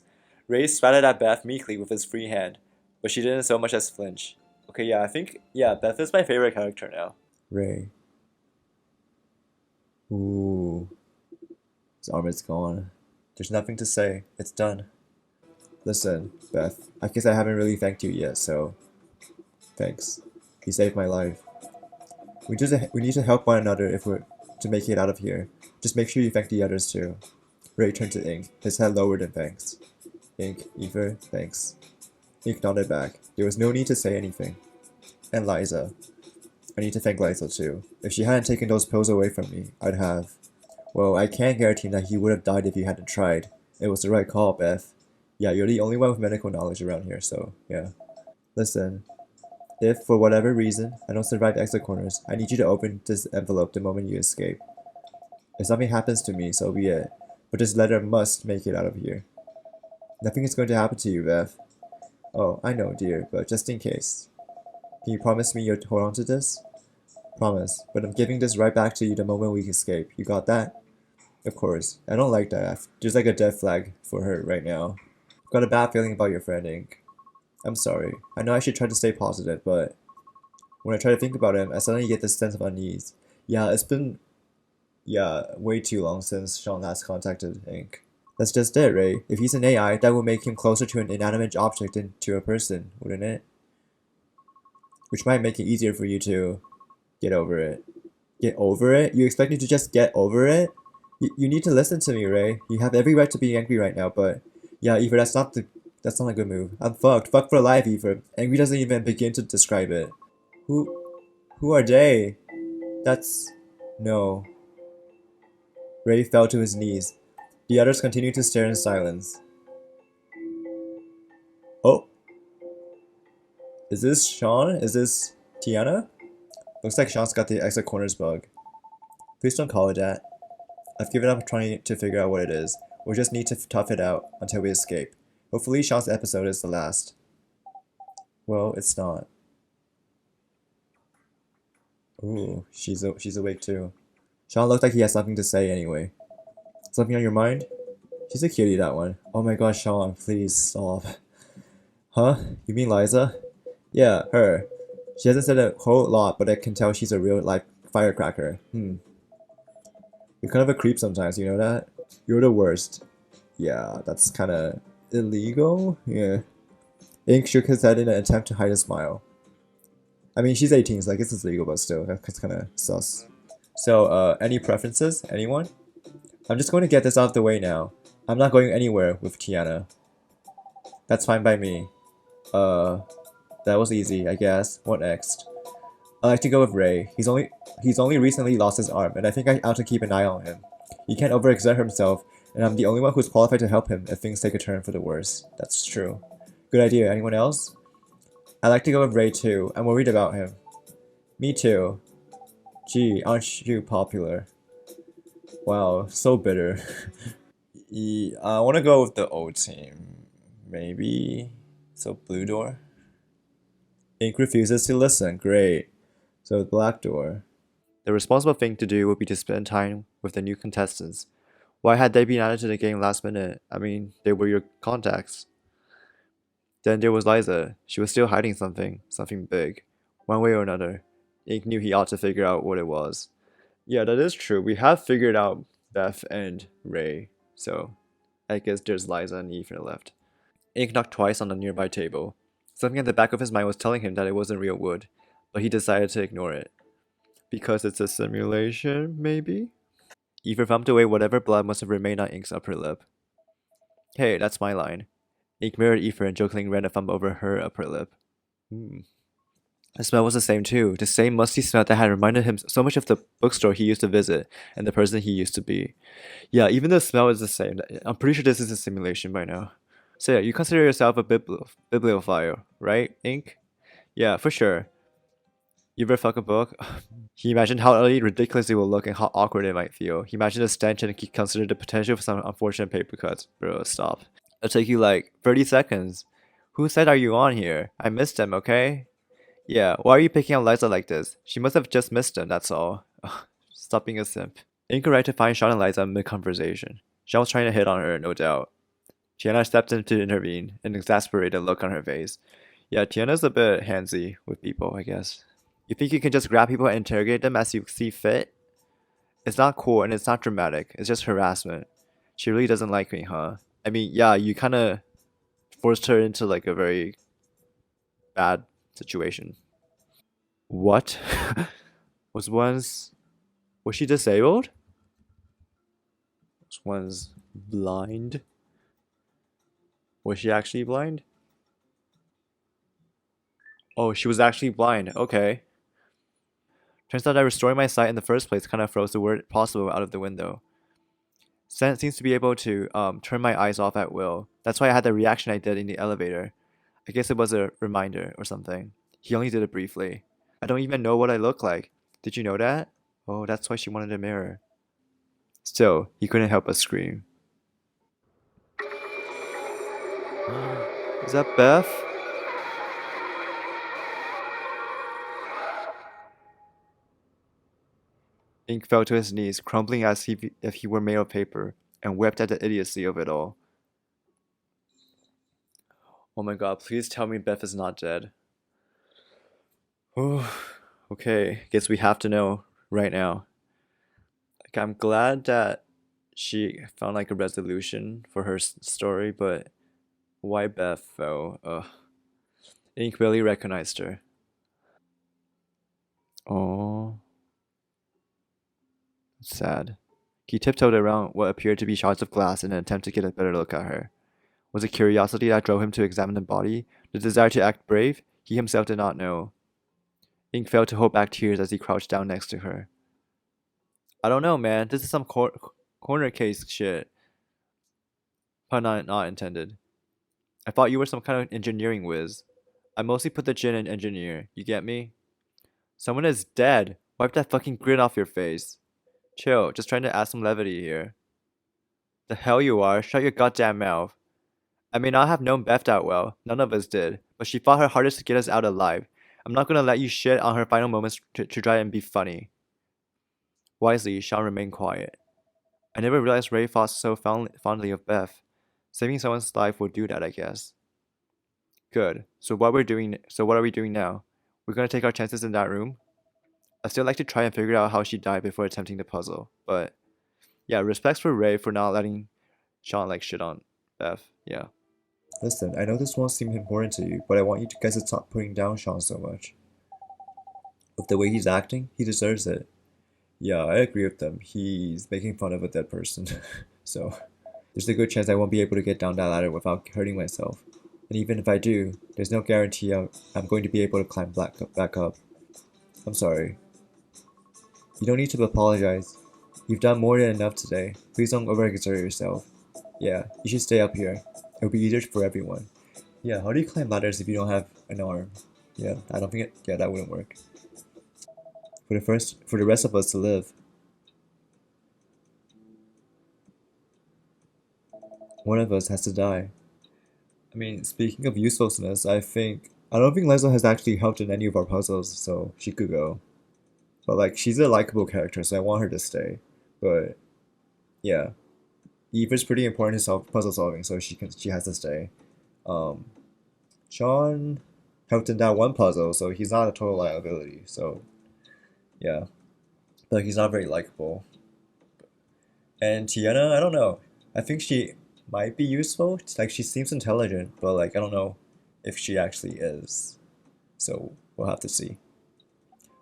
Ray spatted at Beth meekly with his free hand, but she didn't so much as flinch. Okay, yeah, I think, yeah, Beth is my favorite character now. Ray. Ooh. His arm is gone. There's nothing to say. It's done. Listen, Beth, I guess I haven't really thanked you yet, so... Thanks. You saved my life. We need to help one another if we're to make it out of here. Just make sure you thank the others too. Ray turned to Ink, his head lowered in thanks. Ink, Eva, thanks. Ink nodded back. There was no need to say anything. And Liza. I need to thank Liza too. If she hadn't taken those pills away from me, I'd have... Well, I can't guarantee that he would have died if he hadn't tried. It was the right call, Beth. Yeah, you're the only one with medical knowledge around here, so, yeah. Listen. If, for whatever reason, I don't survive exit corners, I need you to open this envelope the moment you escape. If something happens to me, so be it. But this letter must make it out of here. Nothing is going to happen to you, Beth. Oh, I know, dear, but just in case. Can you promise me you'll hold on to this? Promise, but I'm giving this right back to you the moment we escape. You got that? Of course. I don't like that. There's like a death flag for her right now. I've got a bad feeling about your friend, Ink. I'm sorry. I know I should try to stay positive, but when I try to think about him, I suddenly get this sense of unease. Yeah, it's been... way too long since Sean last contacted Ink. That's just it, Ray. If he's an AI, that would make him closer to an inanimate object than to a person, wouldn't it? Which might make it easier for you to get over it. Get over it? You expect me to just get over it? You need to listen to me, Ray. You have every right to be angry right now, but... Yeah, Eva, that's not a good move. I'm fucked. Fucked for life, Eva. Angry doesn't even begin to describe it. Who are they? That's... No. Ray fell to his knees. The others continued to stare in silence. Oh, is this Sean? Is this Tiana? Looks like Sean's got the exit corners bug. Please don't call it that. I've given up trying to figure out what it is. We'll just need to tough it out until we escape. Hopefully Sean's episode is the last. Well, it's not. Ooh, she's awake too. Sean looked like he has something to say anyway. Something on your mind? She's a cutie, that one. Oh my gosh, Sean, please stop. Huh? You mean Liza? Yeah, her. She hasn't said a whole lot, but I can tell she's a real, like, firecracker. You're kind of a creep sometimes, you know that? You're the worst. Yeah, that's kinda illegal? Yeah. Ink shook his head in an attempt to hide a smile. I mean, she's 18, so I guess it's legal, but still, that's kinda sus. So, any preferences? Anyone? I'm just going to get this out of the way now. I'm not going anywhere with Tiana. That's fine by me. Uh, that was easy, I guess. What next? I like to go with Ray. He's only recently lost his arm, and I think I ought to keep an eye on him. He can't overexert himself, and I'm the only one who's qualified to help him if things take a turn for the worse. That's true. Good idea. Anyone else? I like to go with Ray too. I'm worried about him. Me too. Gee, aren't you popular? Wow, so bitter. I want to go with the old team. Maybe. So blue door. Ink refuses to listen. Great. So black door. The responsible thing to do would be to spend time with the new contestants. Why had they been added to the game last minute? I mean, they were your contacts. Then there was Liza. She was still hiding something. Something big. One way or another. Ink knew he ought to figure out what it was. Yeah, that is true. We have figured out Beth and Ray. So, I guess there's Liza and Ethan left. Ink knocked twice on the nearby table. Something at the back of his mind was telling him that it wasn't real wood, but he decided to ignore it. Because it's a simulation, maybe? Eva thumped away whatever blood must have remained on Ink's upper lip. Hey, that's my line. Ink mirrored Eva and jokingly ran a thumb over her upper lip. The smell was the same too, the same musty smell that had reminded him so much of the bookstore he used to visit and the person he used to be. Yeah, even the smell is the same. I'm pretty sure this is a simulation by now. So yeah, you consider yourself a bibliophile, right, Ink? Yeah, for sure. You ever fuck a book? He imagined how utterly ridiculous it would look and how awkward it might feel. He imagined the stench and he considered the potential for some unfortunate paper cuts. Bro, stop. It'll take you like 30 seconds. Who said are you on here? I missed him, okay? Yeah, why are you picking on Liza like this? She must have just missed him, that's all. Stop being a simp. Incorrect to find Sean and Liza mid-conversation. Sean was trying to hit on her, no doubt. Tiana stepped in to intervene, an exasperated look on her face. Yeah, Tiana's a bit handsy with people, I guess. You think you can just grab people and interrogate them as you see fit? It's not cool and it's not dramatic. It's just harassment. She really doesn't like me, huh? I mean, yeah, you kind of forced her into like a very bad situation. What? was once was she disabled? Was once blind? Was she actually blind? Oh, she was actually blind. Okay. Turns out that restoring my sight in the first place kind of throws the word possible out of the window. Sense seems to be able to turn my eyes off at will. That's why I had the reaction I did in the elevator. I guess it was a reminder or something. He only did it briefly. I don't even know what I look like. Did you know that? Oh, that's why she wanted a mirror. Still, he couldn't help but scream. Is that Beth? Ink fell to his knees, crumbling as if he were made of paper, and wept at the idiocy of it all. Oh my god, please tell me Beth is not dead. Oh, okay, guess we have to know right now. Like, I'm glad that she found like a resolution for her story, but why Beth though? Ink barely recognized her. Oh, sad. He tiptoed around what appeared to be shards of glass in an attempt to get a better look at her. Was it curiosity that drove him to examine the body? The desire to act brave? He himself did not know. Ink failed to hold back tears as he crouched down next to her. I don't know, man. This is some corner case shit. Pun not intended. I thought you were some kind of engineering whiz. I mostly put the gin in engineer, you get me? Someone is dead! Wipe that fucking grin off your face. Chill, just trying to add some levity here. The hell you are, shut your goddamn mouth. I may not have known Beth that well, none of us did, but she fought her hardest to get us out alive. I'm not gonna let you shit on her final moments to try and be funny. Wisely, Sean remained quiet. I never realized Ray thought so fondly of Beth. Saving someone's life will do that, I guess. Good. So what are we doing now? We're gonna take our chances in that room? I still like to try and figure out how she died before attempting the puzzle, but yeah, respects for Ray for not letting Sean like shit on Beth. Yeah. Listen, I know this won't seem important to you, but I want you guys to stop putting down Sean so much. With the way he's acting, he deserves it. Yeah, I agree with them. He's making fun of a dead person. So, there's a good chance I won't be able to get down that ladder without hurting myself. And even if I do, there's no guarantee I'm going to be able to climb back up. I'm sorry. You don't need to apologize. You've done more than enough today. Please don't overexert yourself. Yeah, you should stay up here. It'll be easier for everyone. Yeah, how do you climb ladders if you don't have an arm? Yeah, I don't think yeah, that wouldn't work. For the rest of us to live. One of us has to die. I mean, speaking of uselessness, I don't think Liza has actually helped in any of our puzzles, so she could go. But like, she's a likable character, so I want her to stay. But yeah, Eva's pretty important to puzzle solving, so she has to stay. Um, Sean helped in that one puzzle, so he's not a total liability. So yeah, but he's not very likable. And Tiana, I don't know. I think she might be useful. Like she seems intelligent, but like I don't know if she actually is. So we'll have to see.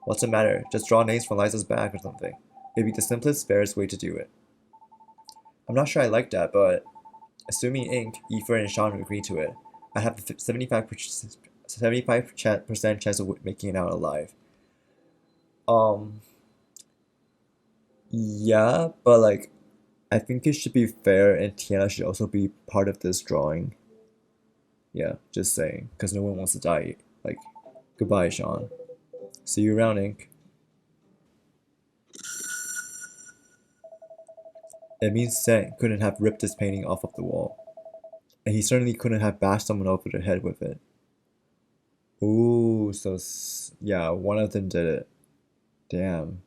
What's the matter? Just draw names from Liza's back or something. Maybe the simplest, fairest way to do it. I'm not sure I like that, but assuming Ink, Aoife, and Sean agree to it, I have a 75% chance of making it out alive. Um, yeah, but like, I think it should be fair, and Tiana should also be part of this drawing. Yeah, just saying, because no one wants to die. Like, goodbye, Sean. See you around, Ink. It means Set couldn't have ripped this painting off of the wall. And he certainly couldn't have bashed someone over the head with it. Ooh, so yeah, one of them did it. Damn.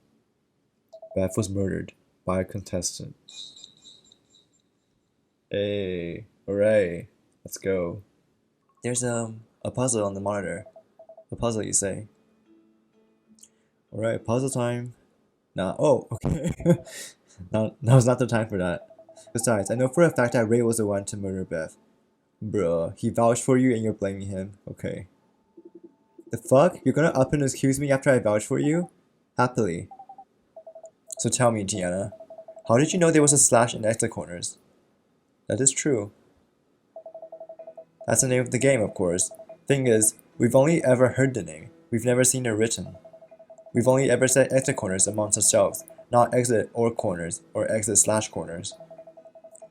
Beth was murdered by a contestant. Hey, hooray. Let's go. There's a puzzle on the monitor. A puzzle, you say? Alright, puzzle time. Nah, oh, okay. Now's not the time for that. Besides, I know for a fact that Ray was the one to murder Beth. Bruh, he vouched for you and you're blaming him. Okay. The fuck? You're gonna up and accuse me after I vouch for you? Happily. So tell me, Gianna, how did you know there was a slash in exit corners? That is true. That's the name of the game, of course. Thing is, we've only ever heard the name. We've never seen it written. We've only ever said exit corners amongst ourselves, not exit or corners, or exit slash corners.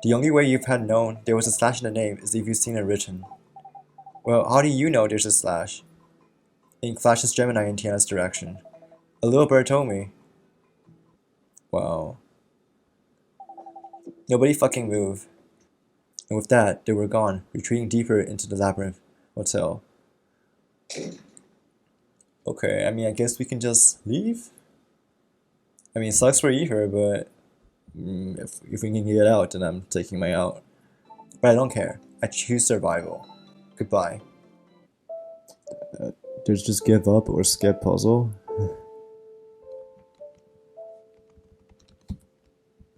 The only way you've had known there was a slash in the name is if you've seen it written. Well, how do you know there's a slash? Ink flashes Gemini in Tiana's direction. A little bird told me. Wow. Nobody fucking move. And with that, they were gone, retreating deeper into the labyrinth hotel. Okay, I mean, I guess we can just leave? I mean, it sucks for Ether, but if we can get out, then I'm taking my out. But I don't care. I choose survival. Goodbye. There's just give up or skip puzzle?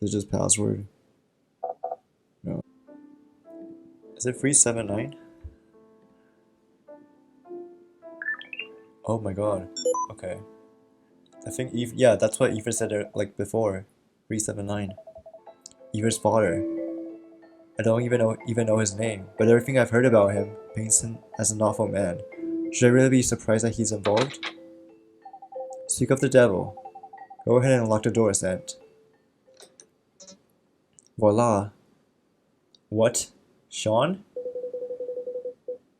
Is it just password? No. Is it 379? Oh my god. Okay. I think Eve, yeah, that's what Eva said like before. 379. Eva's father. I don't even know his name, but everything I've heard about him paints him as an awful man. Should I really be surprised that he's involved? Speak of the devil. Go ahead and unlock the door, Sent. Voila. What? Sean?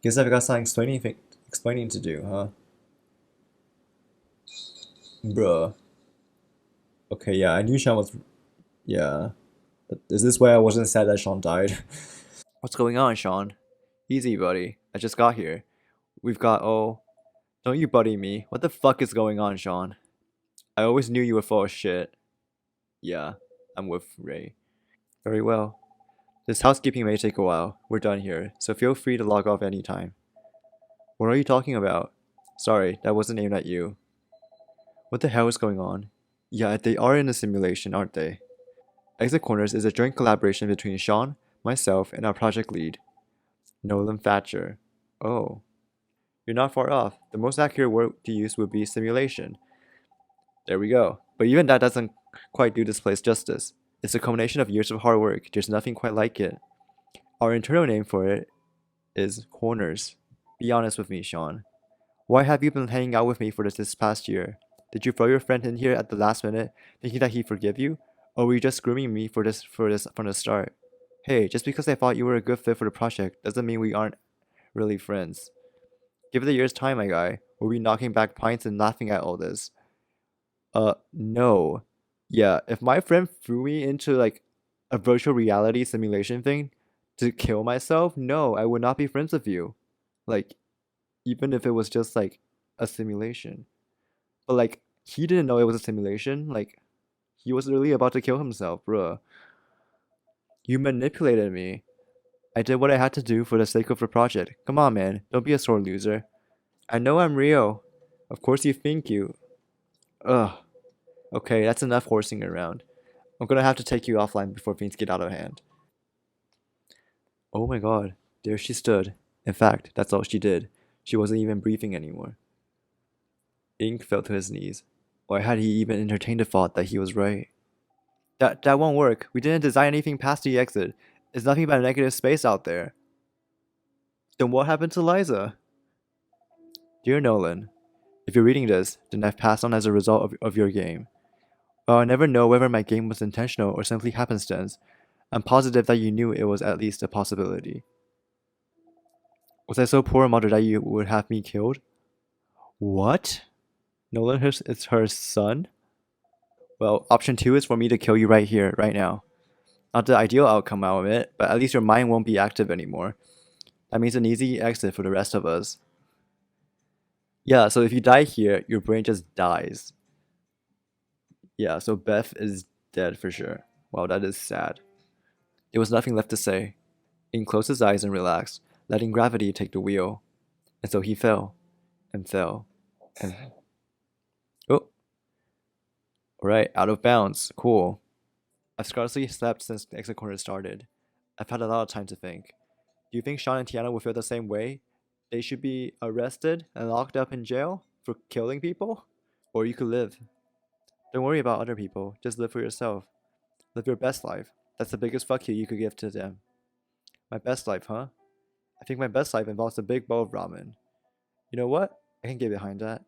Guess I've got some explaining to do, huh? Bruh. Okay, yeah, I knew Sean was. Yeah. But is this why I wasn't sad that Sean died? What's going on, Sean? Easy, buddy. I just got here. We've got. Oh. Don't you buddy me. What the fuck is going on, Sean? I always knew you were full of shit. Yeah, I'm with Ray. Very well. This housekeeping may take a while. We're done here, so feel free to log off anytime. What are you talking about? Sorry, that wasn't aimed at you. What the hell is going on? Yeah, they are in a simulation, aren't they? Exit Corners is a joint collaboration between Sean, myself, and our project lead, Nolan Thatcher. Oh. You're not far off. The most accurate word to use would be simulation. There we go. But even that doesn't quite do this place justice. It's a combination of years of hard work. There's nothing quite like it. Our internal name for it is Corners. Be honest with me, Sean. Why have you been hanging out with me for this past year? Did you throw your friend in here at the last minute, thinking that he'd forgive you? Or were you just grooming me for this from the start? Hey, just because I thought you were a good fit for the project doesn't mean we aren't really friends. Give it a year's time, my guy. We'll be knocking back pints and laughing at all this. No. Yeah, if my friend threw me into like a virtual reality simulation thing to kill myself, no, I would not be friends with you. Like, even if it was just like a simulation. But like, he didn't know it was a simulation. Like, he was really about to kill himself, bruh. You manipulated me. I did what I had to do for the sake of the project. Come on, man. Don't be a sore loser. I know I'm real. Of course you think you. Ugh. Okay, that's enough horsing around. I'm gonna have to take you offline before things get out of hand. Oh my god. There she stood. In fact, that's all she did. She wasn't even breathing anymore. Ink fell to his knees. Why had he even entertained the thought that he was right? That won't work. We didn't design anything past the exit. It's nothing but negative space out there. Then what happened to Liza? Dear Nolan, if you're reading this, then I've passed on as a result of your game. While I never know whether my game was intentional or simply happenstance, I'm positive that you knew it was at least a possibility. Was I so poor a mother that you would have me killed? What? Nolan is her son? Well, option 2 is for me to kill you right here, right now. Not the ideal outcome, I'll admit, but at least your mind won't be active anymore. That means an easy exit for the rest of us. Yeah, so if you die here, your brain just dies. Yeah, so Beth is dead for sure. Wow, that is sad. There was nothing left to say. Ian closed his eyes and relaxed, letting gravity take the wheel. And so he fell, and fell, and... Oh! Alright, out of bounds. Cool. I've scarcely slept since the exit corner started. I've had a lot of time to think. Do you think Sean and Tiana will feel the same way? They should be arrested and locked up in jail for killing people? Or you could live. Don't worry about other people, just live for yourself. Live your best life. That's the biggest fuck you could give to them. My best life, huh? I think my best life involves a big bowl of ramen. You know what? I can get behind that.